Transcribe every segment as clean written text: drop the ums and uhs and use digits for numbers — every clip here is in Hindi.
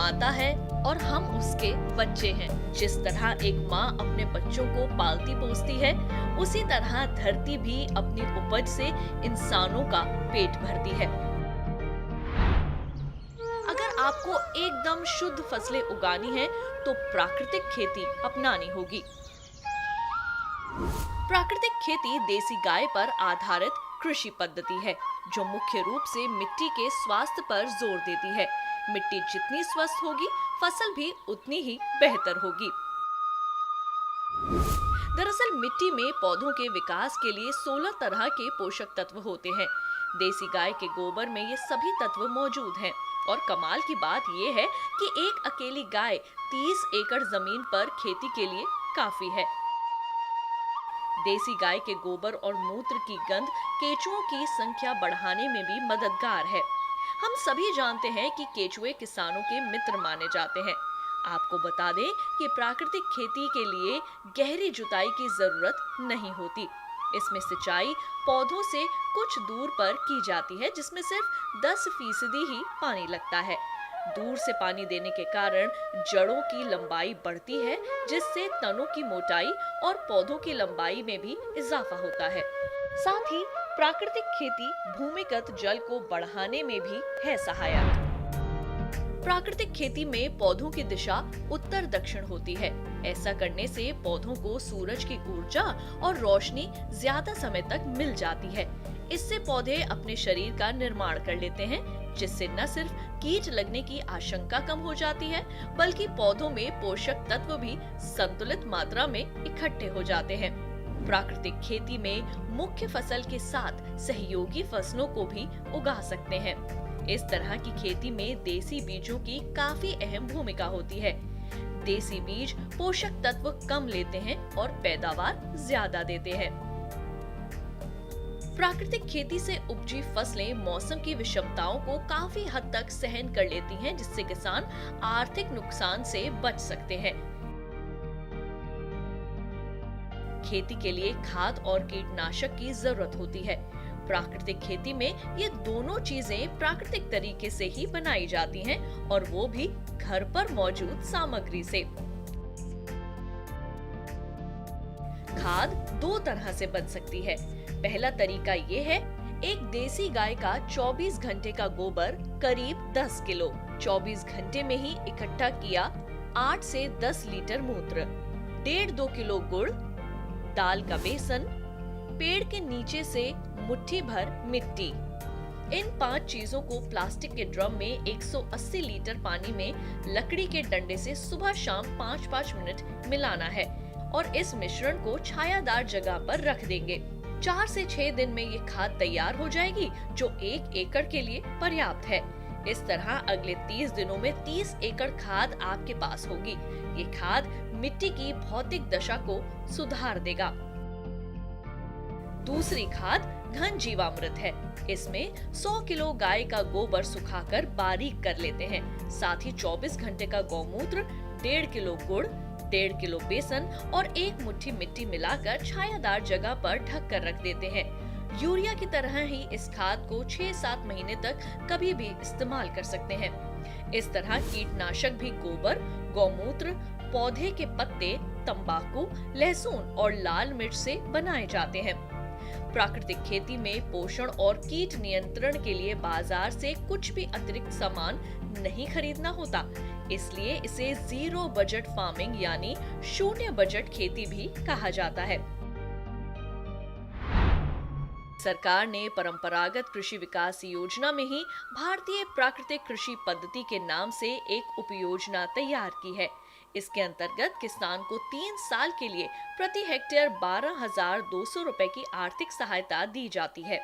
माता है और हम उसके बच्चे हैं। जिस तरह एक माँ अपने बच्चों को पालती पोसती है, उसी तरह धरती भी अपनी उपज से इंसानों का पेट भरती है। अगर आपको एकदम शुद्ध फसलें उगानी है तो प्राकृतिक खेती अपनानी होगी। प्राकृतिक खेती देसी गाय पर आधारित कृषि पद्धति है जो मुख्य रूप से मिट्टी के स्वास्थ्य पर जोर देती है। मिट्टी जितनी स्वस्थ होगी, फसल भी उतनी ही बेहतर होगी। दरअसल मिट्टी में पौधों के विकास के लिए 16 तरह के पोषक तत्व होते हैं। देसी गाय के गोबर में ये सभी तत्व मौजूद हैं। और कमाल की बात यह है कि एक अकेली गाय 30 एकड़ जमीन पर खेती के लिए काफी है। देसी गाय के गोबर और मूत्र की गंध केंचुओं की संख्या बढ़ाने में भी मददगार है। हम सभी जानते हैं कि केंचुए किसानों के मित्र माने जाते हैं। आपको बता दें कि प्राकृतिक खेती के लिए गहरी जुताई की जरूरत नहीं होती। इसमें सिंचाई पौधों से कुछ दूर पर की जाती है, जिसमें सिर्फ 10% ही पानी लगता है। दूर से पानी देने के कारण जड़ों की लंबाई बढ़ती है, जिससे तनों की मोटाई और पौधों की लंबाई में भी इजाफा होता है। साथ ही प्राकृतिक खेती भूमिगत जल को बढ़ाने में भी है सहायक। प्राकृतिक खेती में पौधों की दिशा उत्तर दक्षिण होती है। ऐसा करने से पौधों को सूरज की ऊर्जा और रोशनी ज्यादा समय तक मिल जाती है। इससे पौधे अपने शरीर का निर्माण कर लेते हैं, जिससे न सिर्फ कीट लगने की आशंका कम हो जाती है, बल्कि पौधों में पोषक तत्व भी संतुलित मात्रा में इकट्ठे हो जाते हैं। प्राकृतिक खेती में मुख्य फसल के साथ सहयोगी फसलों को भी उगा सकते हैं। इस तरह की खेती में देसी बीजों की काफी अहम भूमिका होती है। देसी बीज पोषक तत्व कम लेते हैं और पैदावार ज्यादा देते हैं। प्राकृतिक खेती से उपजी फसलें मौसम की विषमताओं को काफी हद तक सहन कर लेती हैं, जिससे किसान आर्थिक नुकसान से बच सकते हैं। खेती के लिए खाद और कीटनाशक की जरूरत होती है। प्राकृतिक खेती में ये दोनों चीजें प्राकृतिक तरीके से ही बनाई जाती हैं, और वो भी घर पर मौजूद सामग्री से। खाद दो तरह से बन सकती है। पहला तरीका ये है, एक देसी गाय का 24 घंटे का गोबर करीब 10 किलो 24 घंटे में ही इकट्ठा किया, 8 से 10 लीटर मूत्र, 1.5-2 किलो गुड़, दाल का बेसन, पेड़ के नीचे से मुट्ठी भर मिट्टी। इन 5 चीजों को प्लास्टिक के ड्रम में 180 लीटर पानी में लकड़ी के डंडे से सुबह शाम 5-5 मिनट मिलाना है और इस मिश्रण को छायादार जगह पर रख देंगे। 4 से 6 दिन में ये खाद तैयार हो जाएगी, जो 1 एकड़ के लिए पर्याप्त है। इस तरह अगले 30 दिनों में 30 एकड़ खाद आपके पास होगी। ये खाद मिट्टी की भौतिक दशा को सुधार देगा। दूसरी खाद घन जीवामृत है। इसमें 100 किलो गाय का गोबर सुखाकर बारीक कर लेते हैं। साथ ही 24 घंटे का गौमूत्र, 1.5 किलो गुड़, 1.5 किलो बेसन और 1 मुट्ठी मिट्टी मिलाकर छायादार जगह पर ढक कर रख देते हैं। यूरिया की तरह ही इस खाद को 6-7 महीने तक कभी भी इस्तेमाल कर सकते हैं। इस तरह कीटनाशक भी गोबर, गौमूत्र, पौधे के पत्ते, तंबाकू, लहसुन और लाल मिर्च से बनाए जाते हैं। प्राकृतिक खेती में पोषण और कीट नियंत्रण के लिए बाजार से कुछ भी अतिरिक्त सामान नहीं खरीदना होता, इसलिए इसे जीरो बजट फार्मिंग यानी शून्य बजट खेती भी कहा जाता है। सरकार ने परंपरागत कृषि विकास योजना में ही भारतीय प्राकृतिक कृषि पद्धति के नाम से एक उपयोजना तैयार की है। इसके अंतर्गत किसान को 3 साल के लिए प्रति हेक्टेयर 12,200 रुपए की आर्थिक सहायता दी जाती है।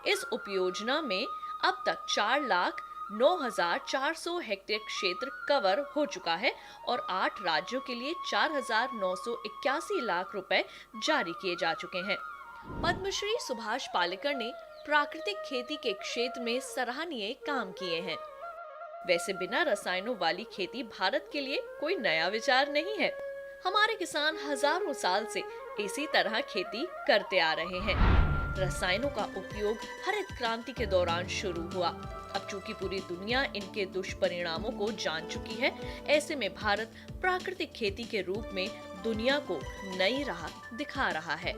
इस उपयोजना में अब तक 4,09,400 हेक्टेयर क्षेत्र कवर हो चुका है और 8 राज्यों के लिए 4,981 लाख रुपए जारी किए जा चुके हैं। पद्मश्री सुभाष पालेकर ने प्राकृतिक खेती के क्षेत्र में सराहनीय काम किए हैं। वैसे बिना रसायनों वाली खेती भारत के लिए कोई नया विचार नहीं है। हमारे किसान हजारों साल से इसी तरह खेती करते आ रहे हैं। रसायनों का उपयोग हरित क्रांति के दौरान शुरू हुआ। अब चूंकि पूरी दुनिया इनके दुष्परिणामों को जान चुकी है, ऐसे में भारत प्राकृतिक खेती के रूप में दुनिया को नई राह दिखा रहा है।